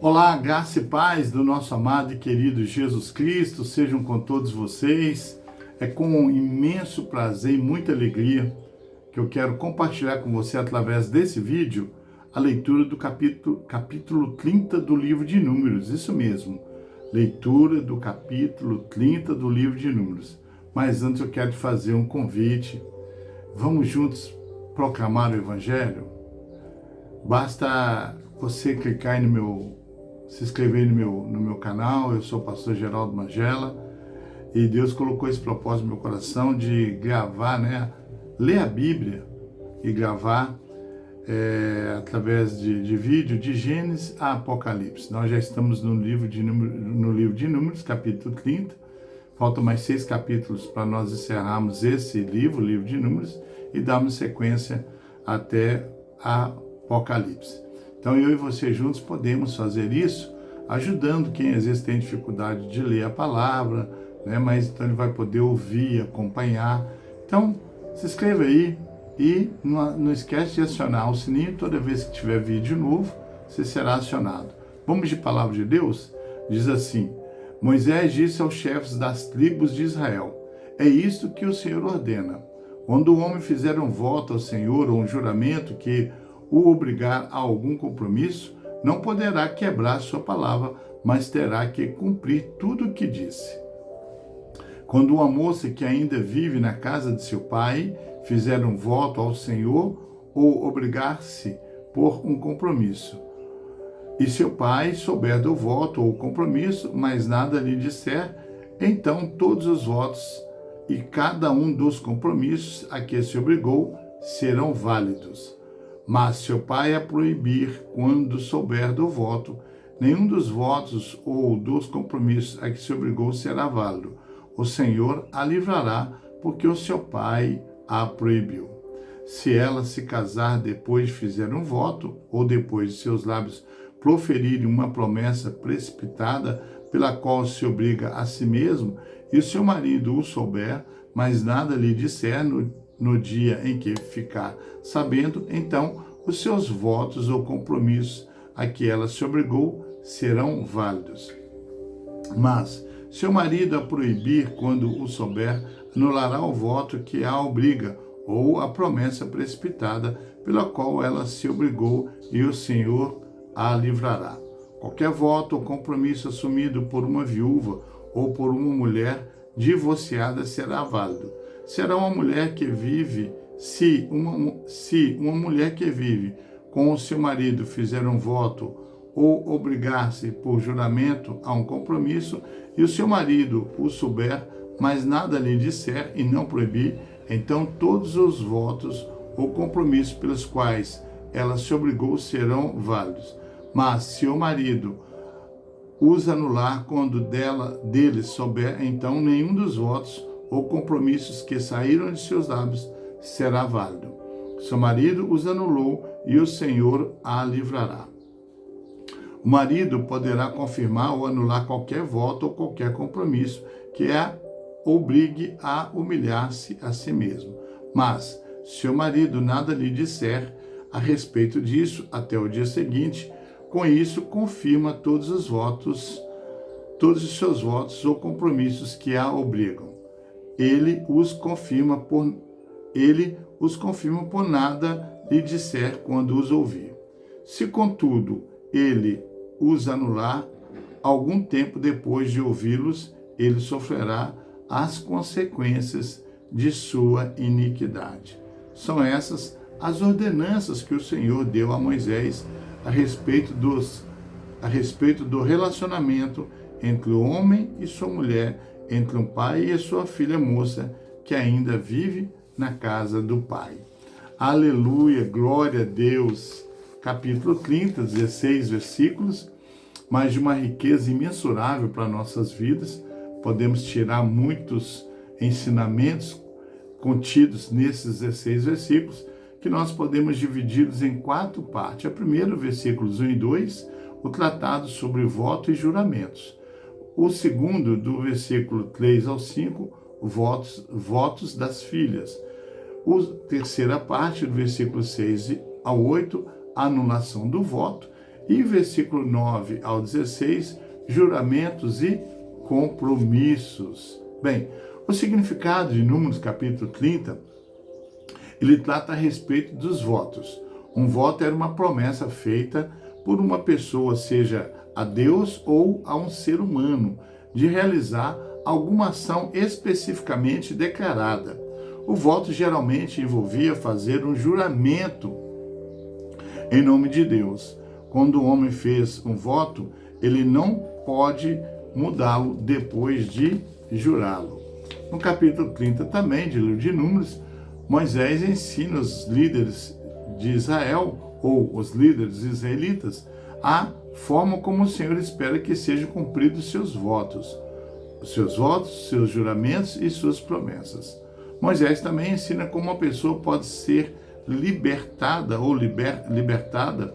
Olá, graça e paz do nosso amado e querido Jesus Cristo, sejam com todos vocês. É com imenso prazer e muita alegria que eu quero compartilhar com você, através desse vídeo, a leitura do capítulo 30 do livro de Números. Isso mesmo, leitura do capítulo 30 do livro de Números. Mas antes eu quero te fazer um convite. Vamos juntos proclamar o Evangelho? Basta você clicar aí se inscrever no meu canal. Eu sou o pastor Geraldo Mangela e Deus colocou esse propósito no meu coração de gravar, ler a Bíblia e gravar através de vídeo de Gênesis a Apocalipse. Nós já estamos no livro de Números, capítulo 30. Faltam mais 6 capítulos para nós encerrarmos esse livro, o livro de Números, e darmos sequência até a Apocalipse. Então eu e você juntos podemos fazer isso, ajudando quem às vezes tem dificuldade de ler a palavra, mas então ele vai poder ouvir, acompanhar. Então se inscreva aí e não esquece de acionar o sininho. Toda vez que tiver vídeo novo, você será acionado. Vamos de palavra de Deus? Diz assim: Moisés disse aos chefes das tribos de Israel: é isto que o Senhor ordena. Quando o homem fizer um voto ao Senhor ou um juramento que o obrigar a algum compromisso, não poderá quebrar sua palavra, mas terá que cumprir tudo o que disse. Quando uma moça que ainda vive na casa de seu pai fizer um voto ao Senhor ou obrigar-se por um compromisso, e seu pai souber do voto ou compromisso, mas nada lhe disser, então todos os votos e cada um dos compromissos a que se obrigou serão válidos. Mas se o pai a proibir quando souber do voto, nenhum dos votos ou dos compromissos a que se obrigou será válido. O Senhor a livrará, porque o seu pai a proibiu. Se ela se casar depois de fizer um voto, ou depois de seus lábios proferirem uma promessa precipitada, pela qual se obriga a si mesmo, e o seu marido o souber, mas nada lhe disser no dia em que ficar sabendo, então os seus votos ou compromissos a que ela se obrigou serão válidos. Mas, se o marido a proibir quando o souber, anulará o voto que a obriga ou a promessa precipitada pela qual ela se obrigou, e o Senhor a livrará. Qualquer voto ou compromisso assumido por uma viúva ou por uma mulher divorciada será válido. Será uma mulher que vive, se uma mulher que vive com o seu marido fizer um voto ou obrigar-se por juramento a um compromisso, e o seu marido o souber, mas nada lhe disser e não proibir, então todos os votos ou compromissos pelos quais ela se obrigou serão válidos. Mas se o marido os anular quando dele souber, então nenhum dos votos ou compromissos que saíram de seus lábios será válido. Seu marido os anulou e o Senhor a livrará. O marido poderá confirmar ou anular qualquer voto ou qualquer compromisso que a obrigue a humilhar-se a si mesmo. Mas, se o marido nada lhe disser a respeito disso até o dia seguinte, com isso confirma todos os seus votos ou compromissos que a obrigam. Ele os confirma por nada lhe disser quando os ouvir. Se, contudo, ele os anular, algum tempo depois de ouvi-los, ele sofrerá as consequências de sua iniquidade. São essas as ordenanças que o Senhor deu a Moisés a respeito do relacionamento entre o homem e sua mulher, entre um pai e sua filha moça, que ainda vive na casa do pai. Aleluia, glória a Deus. Capítulo 30, 16 versículos, mas de uma riqueza imensurável para nossas vidas. Podemos tirar muitos ensinamentos contidos nesses 16 versículos, que nós podemos dividi-los em 4 partes. A primeira, versículos 1 e 2, o tratado sobre voto e juramentos. O segundo, do versículo 3 ao 5, votos das filhas. A terceira parte, do versículo 6 ao 8, a anulação do voto. E versículo 9 ao 16, juramentos e compromissos. Bem, o significado de Números capítulo 30, ele trata a respeito dos votos. Um voto era uma promessa feita por uma pessoa, seja a Deus ou a um ser humano, de realizar alguma ação especificamente declarada. O voto geralmente envolvia fazer um juramento em nome de Deus. Quando o homem fez um voto, ele não pode mudá-lo depois de jurá-lo. No capítulo 30 também, de livro de Números, Moisés ensina os líderes de Israel, ou os líderes israelitas, a forma como o Senhor espera que sejam cumpridos seus votos, seus juramentos e suas promessas. Moisés também ensina como uma pessoa pode ser libertada ou libertada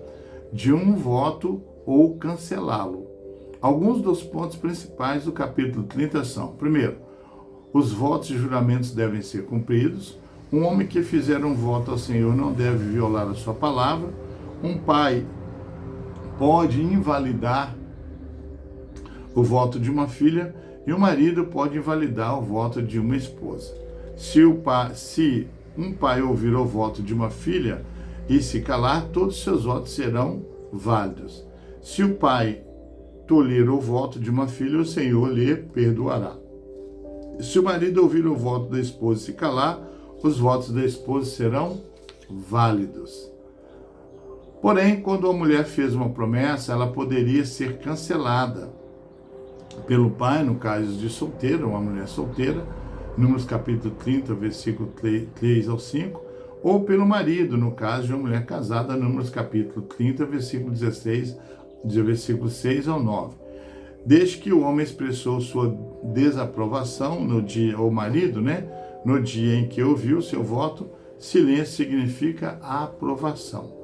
de um voto ou cancelá-lo. Alguns dos pontos principais do capítulo 30 são: primeiro, os votos e juramentos devem ser cumpridos. Um homem que fizer um voto ao Senhor não deve violar a sua palavra. Um pai pode invalidar o voto de uma filha e o marido pode invalidar o voto de uma esposa. Se um pai ouvir o voto de uma filha e se calar, todos os seus votos serão válidos. Se o pai tolir o voto de uma filha, o Senhor lhe perdoará. Se o marido ouvir o voto da esposa e se calar, os votos da esposa serão válidos. Porém, quando a mulher fez uma promessa, ela poderia ser cancelada pelo pai, no caso de solteira, uma mulher solteira, Números capítulo 30, versículo 3 ao 5, ou pelo marido, no caso de uma mulher casada, Números capítulo 30, versículo 16, de versículo 6 ao 9. Desde que o homem expressou sua desaprovação no dia, ou marido, no dia em que ouviu seu voto, silêncio significa a aprovação.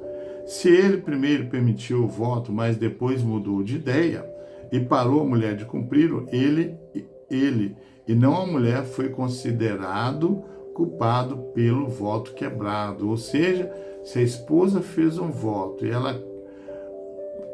Se ele primeiro permitiu o voto, mas depois mudou de ideia e parou a mulher de cumpri-lo, ele e não a mulher foi considerado culpado pelo voto quebrado. Ou seja, se a esposa fez um voto e ela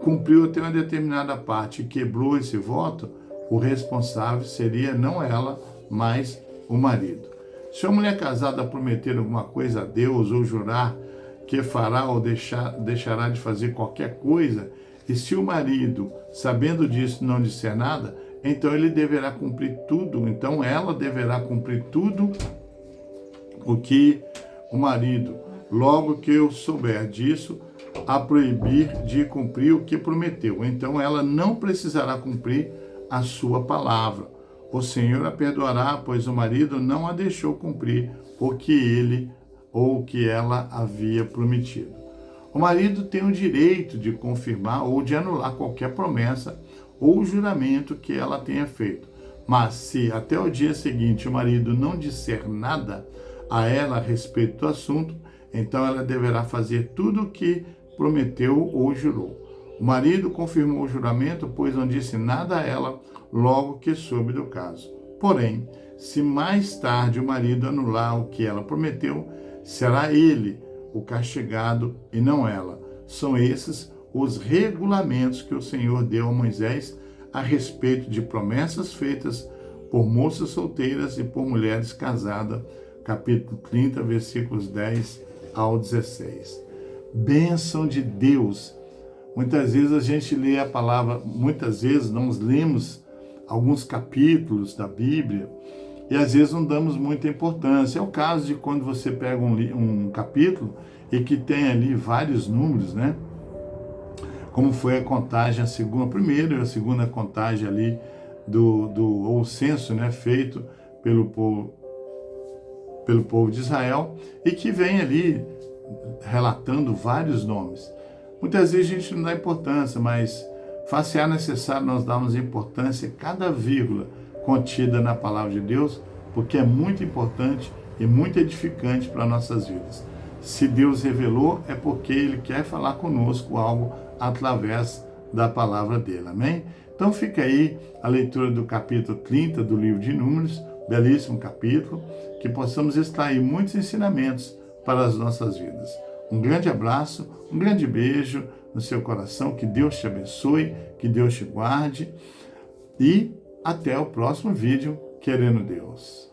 cumpriu até uma determinada parte e quebrou esse voto, o responsável seria não ela, mas o marido. Se a mulher casada prometer alguma coisa a Deus ou jurar que fará ou deixará de fazer qualquer coisa, e se o marido, sabendo disso, não disser nada, então ele deverá cumprir tudo, então ela deverá cumprir tudo o que o marido, logo que eu souber disso, a proibir de cumprir o que prometeu. Então ela não precisará cumprir a sua palavra. O Senhor a perdoará, pois o marido não a deixou cumprir o que ele ou o que ela havia prometido. O marido tem o direito de confirmar ou de anular qualquer promessa ou juramento que ela tenha feito. Mas se até o dia seguinte o marido não disser nada a ela a respeito do assunto, então ela deverá fazer tudo o que prometeu ou jurou. O marido confirmou o juramento, pois não disse nada a ela logo que soube do caso. Porém, se mais tarde o marido anular o que ela prometeu, será ele o castigado e não ela. São esses os regulamentos que o Senhor deu a Moisés a respeito de promessas feitas por moças solteiras e por mulheres casadas, capítulo 30, versículos 10 ao 16. Bênção de Deus. Muitas vezes a gente lê a palavra, muitas vezes nós lemos alguns capítulos da Bíblia e às vezes não damos muita importância. É o caso de quando você pega um capítulo e que tem ali vários números, Como foi a contagem, a primeira e a segunda contagem ali ou censo, feito pelo povo de Israel, e que vem ali relatando vários nomes. Muitas vezes a gente não dá importância, mas faz-se necessário nós darmos importância a cada vírgula contida na palavra de Deus, porque é muito importante e muito edificante para nossas vidas. Se Deus revelou, é porque Ele quer falar conosco algo através da palavra dele, amém? Então fica aí a leitura do capítulo 30 do livro de Números, belíssimo capítulo, que possamos extrair muitos ensinamentos para as nossas vidas. Um grande abraço, um grande beijo no seu coração, que Deus te abençoe, que Deus te guarde e até o próximo vídeo, querendo Deus.